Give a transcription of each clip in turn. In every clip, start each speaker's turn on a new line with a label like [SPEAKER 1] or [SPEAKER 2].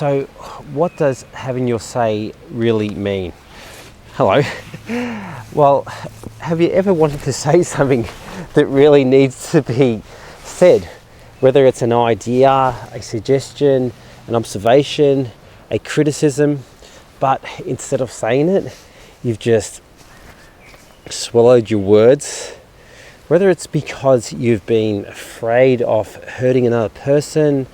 [SPEAKER 1] So, what does having your say really mean? Hello. Well, have you ever wanted to say something that really needs to be said? Whether it's an idea, a suggestion, an observation, a criticism, but instead of saying it, you've just swallowed your words. Whether it's because you've been afraid of hurting another person,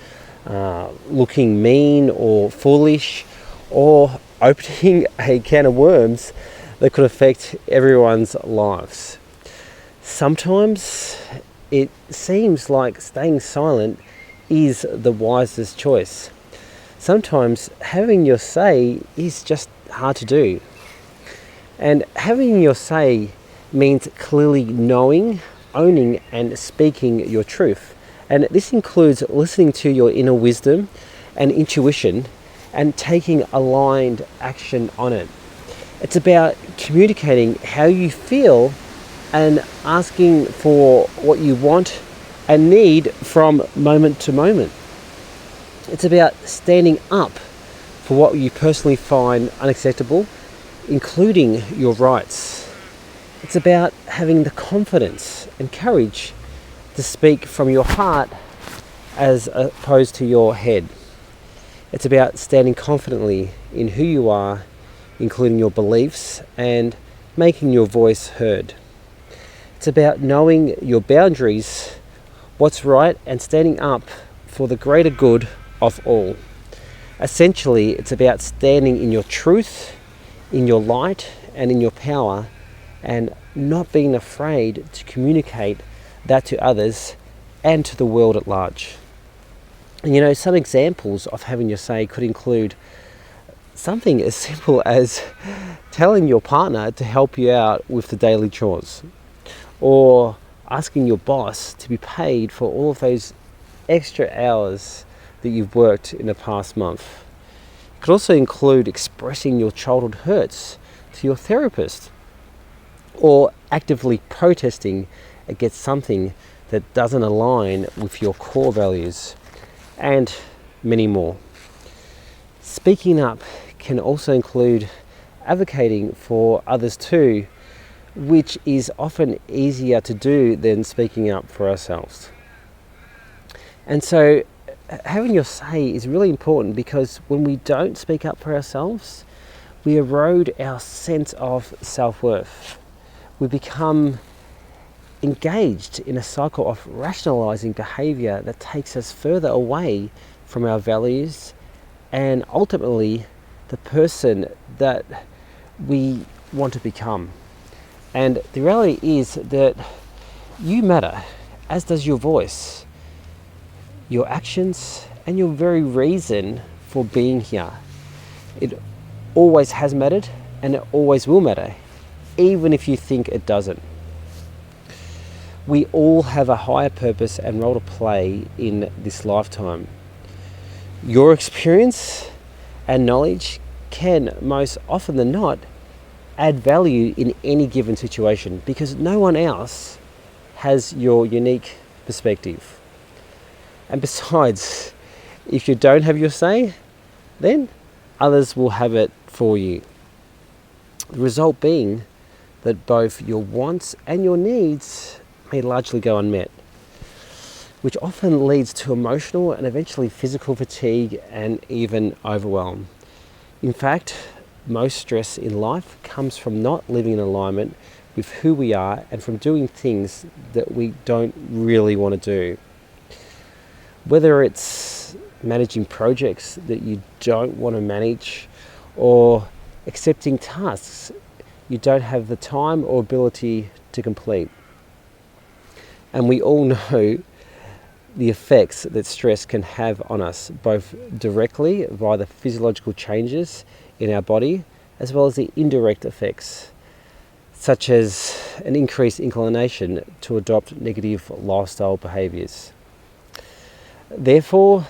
[SPEAKER 1] looking mean or foolish, or opening a can of worms that could affect everyone's lives. Sometimes it seems like staying silent is the wisest choice. Sometimes having your say is just hard to do. And having your say means clearly knowing, owning, and speaking your truth. And this includes listening to your inner wisdom and intuition and taking aligned action on it. It's about communicating how you feel and asking for what you want and need from moment to moment. It's about standing up for what you personally find unacceptable, including your rights. It's about having the confidence and courage to speak from your heart as opposed to your head. It's about standing confidently in who you are, including your beliefs, and making your voice heard. It's about knowing your boundaries, what's right, and standing up for the greater good of all. Essentially, it's about standing in your truth, in your light, and in your power, and not being afraid to communicate that to others and to the world at large. And some examples of having your say could include something as simple as telling your partner to help you out with the daily chores, or asking your boss to be paid for all of those extra hours that you've worked in the past month. It could also include expressing your childhood hurts to your therapist, or actively protesting against something that doesn't align with your core values, and many more. Speaking up can also include advocating for others too, which is often easier to do than speaking up for ourselves. And so having your say is really important, because when we don't speak up for ourselves, we erode our sense of self-worth. We become engaged in a cycle of rationalizing behavior that takes us further away from our values and ultimately the person that we want to become. And the reality is that you matter, as does your voice, your actions, and your very reason for being here. It always has mattered, and it always will matter, even if you think it doesn't. We all have a higher purpose and role to play in this lifetime. Your experience and knowledge can, most often than not, add value in any given situation, because no one else has your unique perspective. And besides, if you don't have your say, then others will have it for you. The result being that both your wants and your needs may largely go unmet, which often leads to emotional and eventually physical fatigue and even overwhelm. In fact, most stress in life comes from not living in alignment with who we are and from doing things that we don't really want to do. Whether it's managing projects that you don't want to manage, or accepting tasks you don't have the time or ability to complete. And we all know the effects that stress can have on us, both directly via the physiological changes in our body, as well as the indirect effects, such as an increased inclination to adopt negative lifestyle behaviours. Therefore,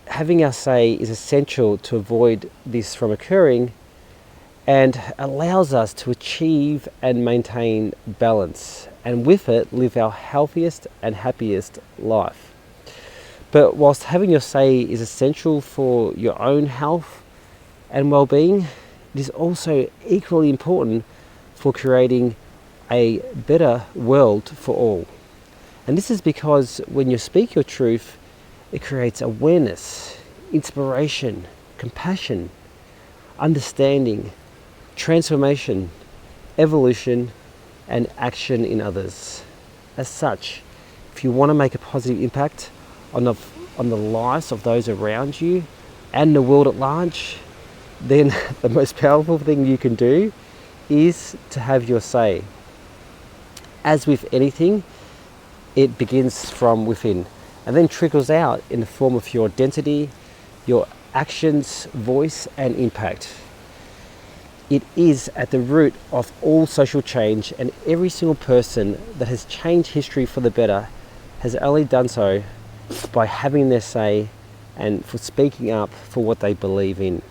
[SPEAKER 1] having our say is essential to avoid this from occurring, and allows us to achieve and maintain balance, and with it live our healthiest and happiest life. But whilst having your say is essential for your own health and well-being, it is also equally important for creating a better world for all. And this is because when you speak your truth, it creates awareness, inspiration, compassion, understanding, transformation, evolution, and action in others. As such, if you want to make a positive impact on the lives of those around you and the world at large, then the most powerful thing you can do is to have your say. As with anything, it begins from within and then trickles out in the form of your identity, your actions, voice, and impact. It is at the root of all social change, and every single person that has changed history for the better has only done so by having their say and for speaking up for what they believe in.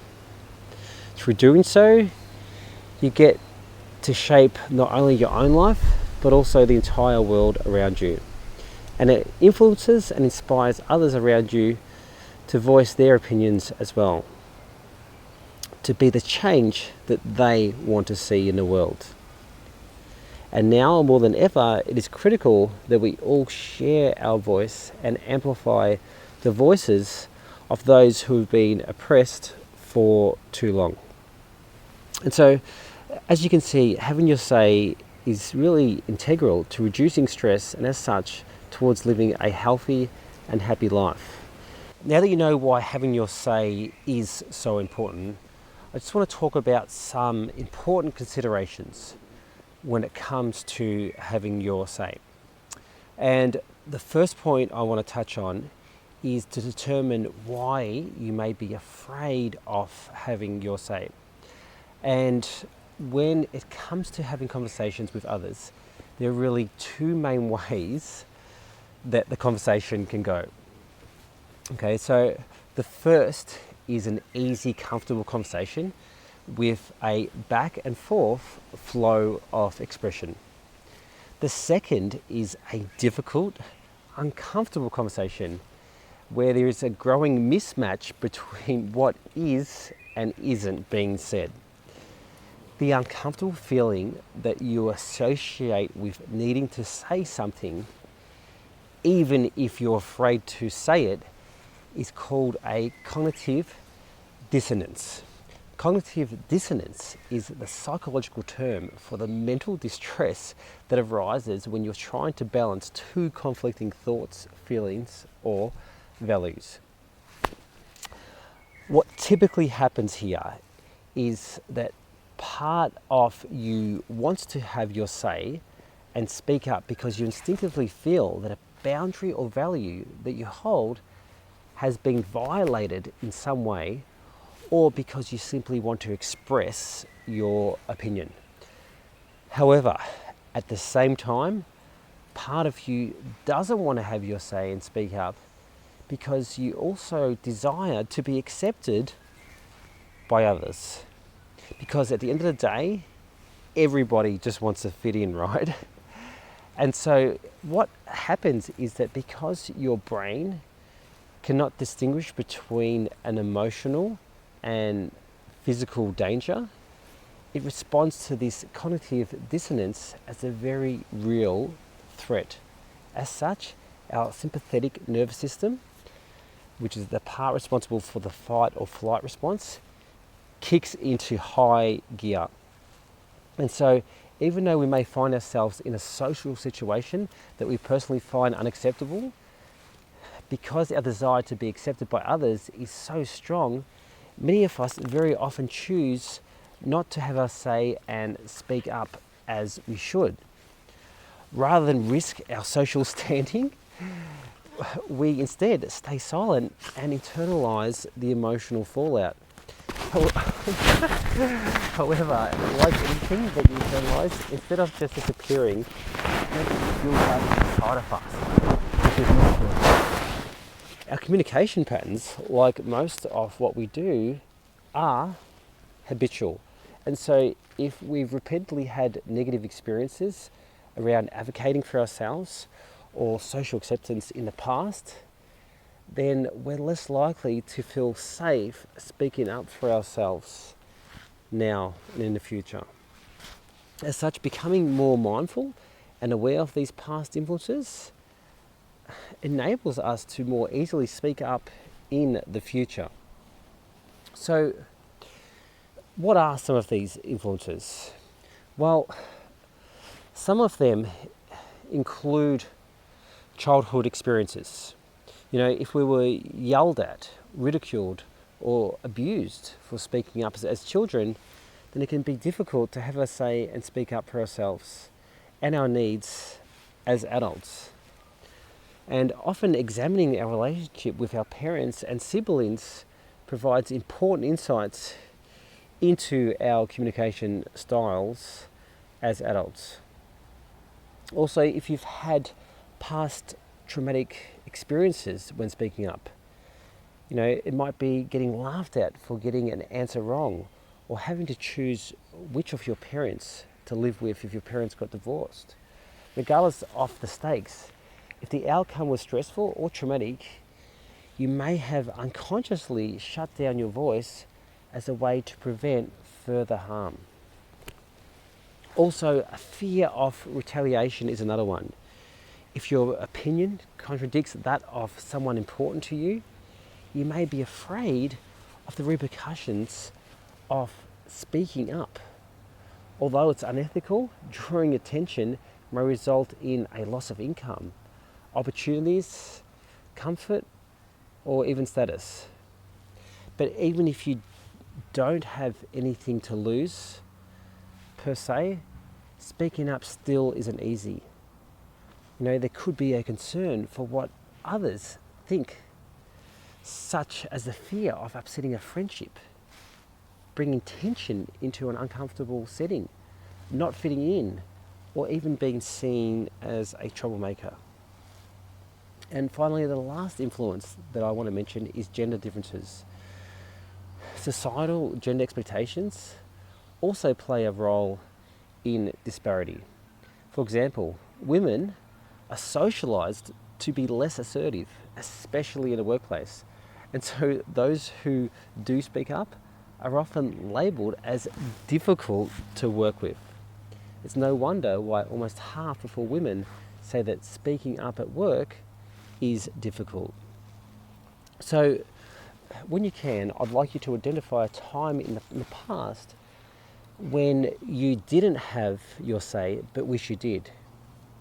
[SPEAKER 1] Through doing so, you get to shape not only your own life, but also the entire world around you. And it influences and inspires others around you to voice their opinions as well, to be the change that they want to see in the world. And now more than ever, it is critical that we all share our voice and amplify the voices of those who have been oppressed for too long. And so, as you can see, having your say is really integral to reducing stress and as such towards living a healthy and happy life. Now that you know why having your say is so important, I just want to talk about some important considerations when it comes to having your say. And the first point I want to touch on is to determine why you may be afraid of having your say. And when it comes to having conversations with others, there are really two main ways that the conversation can go. Okay, so the first is an easy, comfortable conversation with a back and forth flow of expression. The second is a difficult, uncomfortable conversation where there is a growing mismatch between what is and isn't being said. The uncomfortable feeling that you associate with needing to say something, even if you're afraid to say it, is called a cognitive dissonance. Cognitive dissonance is the psychological term for the mental distress that arises when you're trying to balance two conflicting thoughts, feelings, or values. What typically happens here is that part of you wants to have your say and speak up because you instinctively feel that a boundary or value that you hold has been violated in some way, or because you simply want to express your opinion. However, at the same time, part of you doesn't want to have your say and speak up because you also desire to be accepted by others. Because at the end of the day, everybody just wants to fit in, right? And so what happens is that because your brain cannot distinguish between an emotional and physical danger, it responds to this cognitive dissonance as a very real threat. As such, our sympathetic nervous system, which is the part responsible for the fight or flight response, kicks into high gear. And so even though we may find ourselves in a social situation that we personally find unacceptable, because our desire to be accepted by others is so strong, many of us very often choose not to have our say and speak up as we should. Rather than risk our social standing, we instead stay silent and internalize the emotional fallout. However, like anything that you internalize, instead of just disappearing, it makes it build up inside of us, which is not good. Our communication patterns, like most of what we do, are habitual. And so if we've repeatedly had negative experiences around advocating for ourselves or social acceptance in the past, then we're less likely to feel safe speaking up for ourselves now and in the future. As such, becoming more mindful and aware of these past influences enables us to more easily speak up in the future. So, what are some of these influences? Well, some of them include childhood experiences. You know, if we were yelled at, ridiculed, or abused for speaking up as children, then it can be difficult to have a say and speak up for ourselves and our needs as adults. And often examining our relationship with our parents and siblings provides important insights into our communication styles as adults. Also, if you've had past traumatic experiences when speaking up, you know, it might be getting laughed at for getting an answer wrong, or having to choose which of your parents to live with if your parents got divorced. Regardless of the stakes, if the outcome was stressful or traumatic, you may have unconsciously shut down your voice as a way to prevent further harm. Also, a fear of retaliation is another one. If your opinion contradicts that of someone important to you, you may be afraid of the repercussions of speaking up. Although it's unethical, drawing attention may result in a loss of income, opportunities, comfort, or even status. But even if you don't have anything to lose, per se, speaking up still isn't easy. You know, there could be a concern for what others think, such as the fear of upsetting a friendship, bringing tension into an uncomfortable setting, not fitting in, or even being seen as a troublemaker. And finally, the last influence that I want to mention is gender differences. Societal gender expectations also play a role in disparity. For example, women are socialized to be less assertive, especially in a workplace. And so those who do speak up are often labelled as difficult to work with. It's no wonder why almost half of all women say that speaking up at work is difficult. So when you can, I'd like you to identify a time in the past when you didn't have your say but wish you did.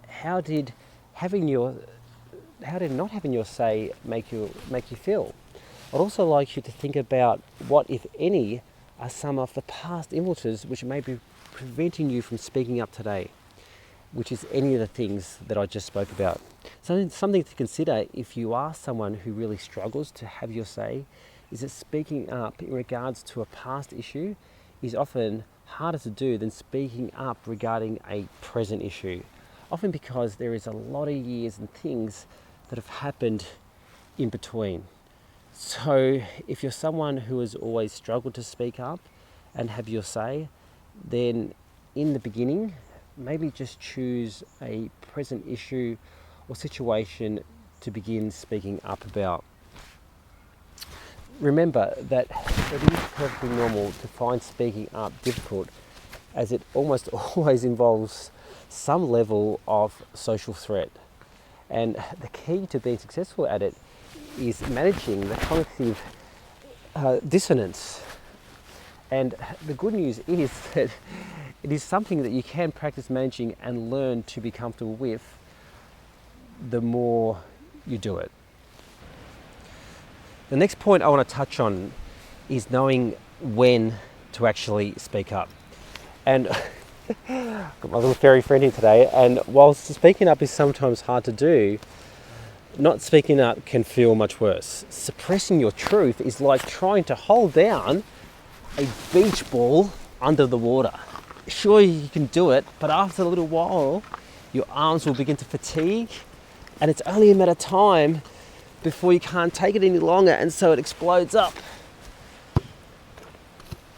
[SPEAKER 1] How did not having your say make you feel? I'd also like you to think about what, if any, are some of the past influences which may be preventing you from speaking up today, which is any of the things that I just spoke about. Something to consider if you are someone who really struggles to have your say, is that speaking up in regards to a past issue is often harder to do than speaking up regarding a present issue, often because there is a lot of years and things that have happened in between. So if you're someone who has always struggled to speak up and have your say, then in the beginning, maybe just choose a present issue or situation to begin speaking up about. Remember that it is perfectly normal to find speaking up difficult, as it almost always involves some level of social threat. And the key to being successful at it is managing the cognitive dissonance. And the good news is that it is something that you can practice managing and learn to be comfortable with the more you do it. The next point I want to touch on is knowing when to actually speak up. And I've got my little fairy friend here today, and whilst speaking up is sometimes hard to do, not speaking up can feel much worse. Suppressing your truth is like trying to hold down a beach ball under the water. Sure, you can do it, but after a little while, your arms will begin to fatigue, and it's only a matter of time before you can't take it any longer, and so it explodes up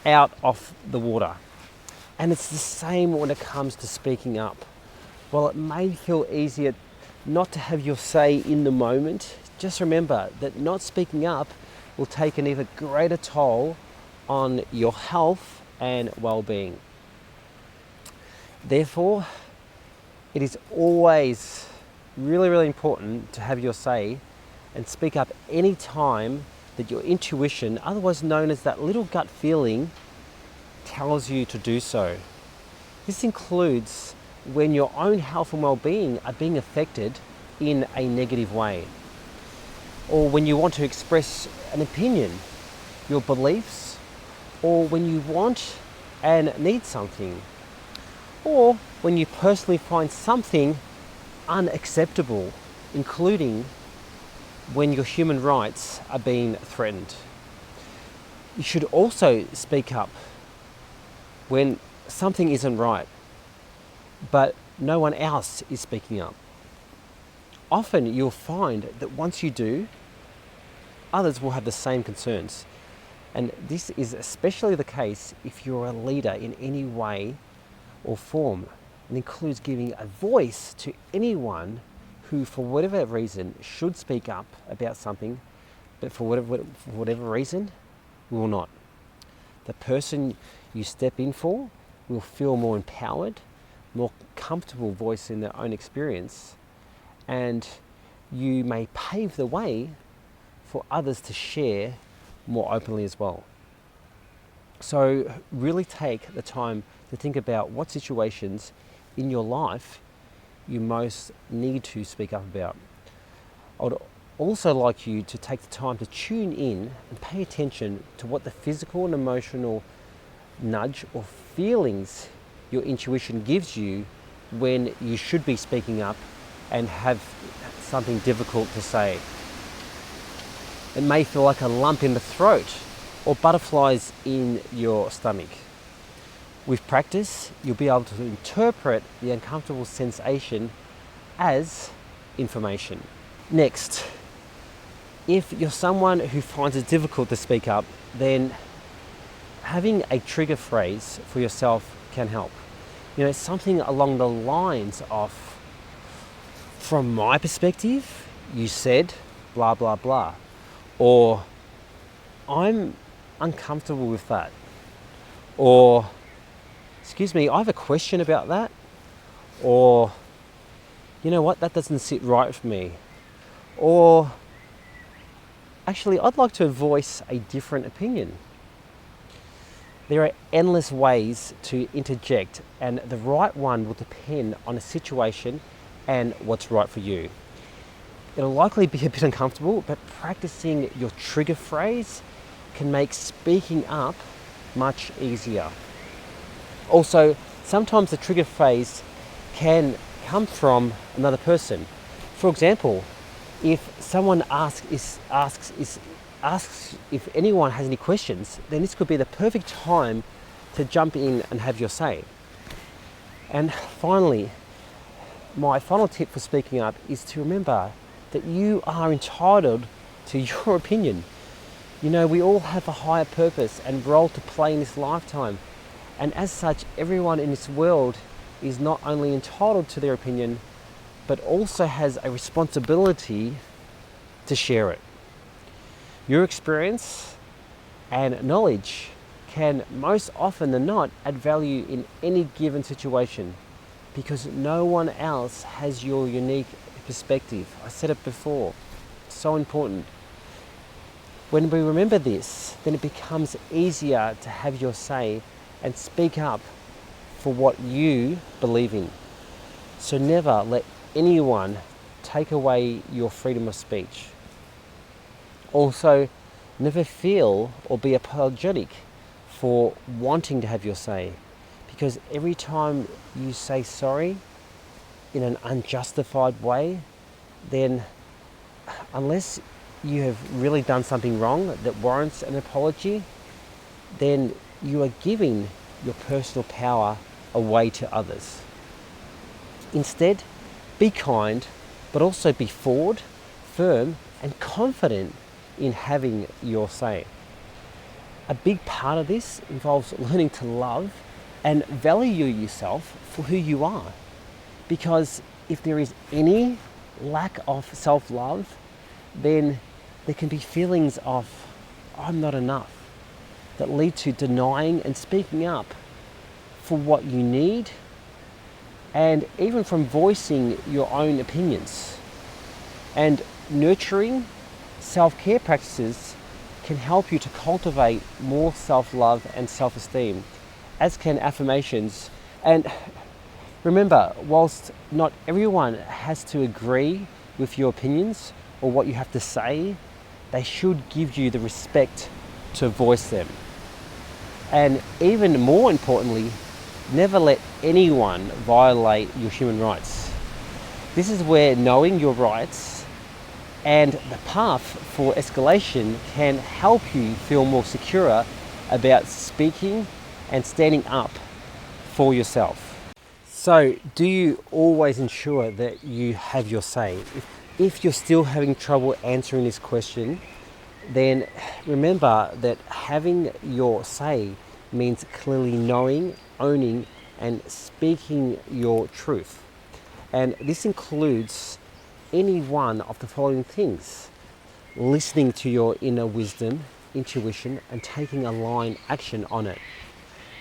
[SPEAKER 1] out of the water. And it's the same when it comes to speaking up. While it may feel easier not to have your say in the moment, just remember that not speaking up will take an even greater toll on your health and well-being. Therefore, it is always really, really important to have your say and speak up any time that your intuition, otherwise known as that little gut feeling, tells you to do so. This includes when your own health and well-being are being affected in a negative way, or when you want to express an opinion, your beliefs, or when you want and need something, or when you personally find something unacceptable, including when your human rights are being threatened. You should also speak up when something isn't right, but no one else is speaking up. Often you'll find that once you do, others will have the same concerns. And this is especially the case if you're a leader in any way or form. It includes giving a voice to anyone who, for whatever reason, should speak up about something, but for whatever reason, will not. The person you step in for will feel more empowered, more comfortable voicing their own experience, and you may pave the way for others to share more openly as well. So really take the time to think about what situations in your life you most need to speak up about. I would also like you to take the time to tune in and pay attention to what the physical and emotional nudge or feelings your intuition gives you when you should be speaking up and have something difficult to say. It may feel like a lump in the throat or butterflies in your stomach. With practice, you'll be able to interpret the uncomfortable sensation as information. Next, if you're someone who finds it difficult to speak up, then having a trigger phrase for yourself can help. You know, something along the lines of, from my perspective, you said blah, blah, blah. Or, I'm uncomfortable with that. Or, excuse me, I have a question about that. Or, you know what, that doesn't sit right for me. Or, actually, I'd like to voice a different opinion. There are endless ways to interject, and the right one will depend on the situation and what's right for you. It'll likely be a bit uncomfortable, but practicing your trigger phrase can make speaking up much easier. Also, sometimes the trigger phrase can come from another person. For example, if someone asks if anyone has any questions, then this could be the perfect time to jump in and have your say. And finally, my final tip for speaking up is to remember that you are entitled to your opinion. You know, we all have a higher purpose and role to play in this lifetime. And as such, everyone in this world is not only entitled to their opinion, but also has a responsibility to share it. Your experience and knowledge can most often than not add value in any given situation because no one else has your unique perspective. I said it before, it's so important. When we remember this, then it becomes easier to have your say and speak up for what you believe in. So never let anyone take away your freedom of speech. Also, never feel or be apologetic for wanting to have your say, because every time you say sorry in an unjustified way, then unless you have really done something wrong that warrants an apology, then you are giving your personal power away to others. Instead, be kind, but also be forward, firm, and confident in having your say. A big part of this involves learning to love and value yourself for who you are. Because if there is any lack of self-love, then there can be feelings of I'm not enough that lead to denying and speaking up for what you need, and even from voicing your own opinions. And nurturing self-care practices can help you to cultivate more self-love and self-esteem, as can affirmations. And remember, whilst not everyone has to agree with your opinions or what you have to say, they should give you the respect to voice them. And even more importantly, never let anyone violate your human rights. This is where knowing your rights and the path for escalation can help you feel more secure about speaking and standing up for yourself. So, do you always ensure that you have your say? If you're still having trouble answering this question, then remember that having your say means clearly knowing, owning, and speaking your truth. And this includes any one of the following things: listening to your inner wisdom, intuition, and taking aligned action on it.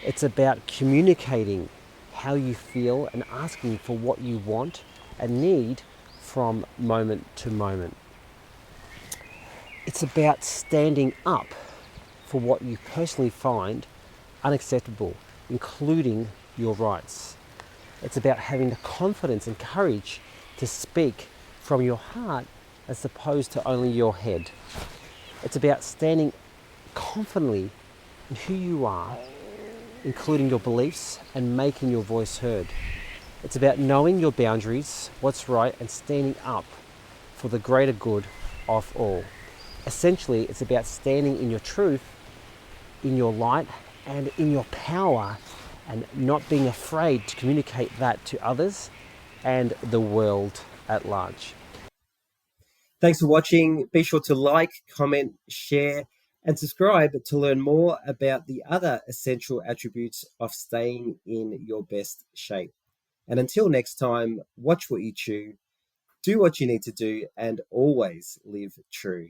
[SPEAKER 1] It's about communicating how you feel and asking for what you want and need from moment to moment. It's about standing up for what you personally find unacceptable, including your rights. It's about having the confidence and courage to speak from your heart as opposed to only your head. It's about standing confidently in who you are, including your beliefs, and making your voice heard. It's about knowing your boundaries, what's right, and standing up for the greater good of all. Essentially, it's about standing in your truth, in your light, and in your power, and not being afraid to communicate that to others and the world at large. Thanks for watching. Be sure to like, comment, share, and subscribe to learn more about the other essential attributes of staying in your best shape. And until next time, watch what you chew, do what you need to do, and always live true.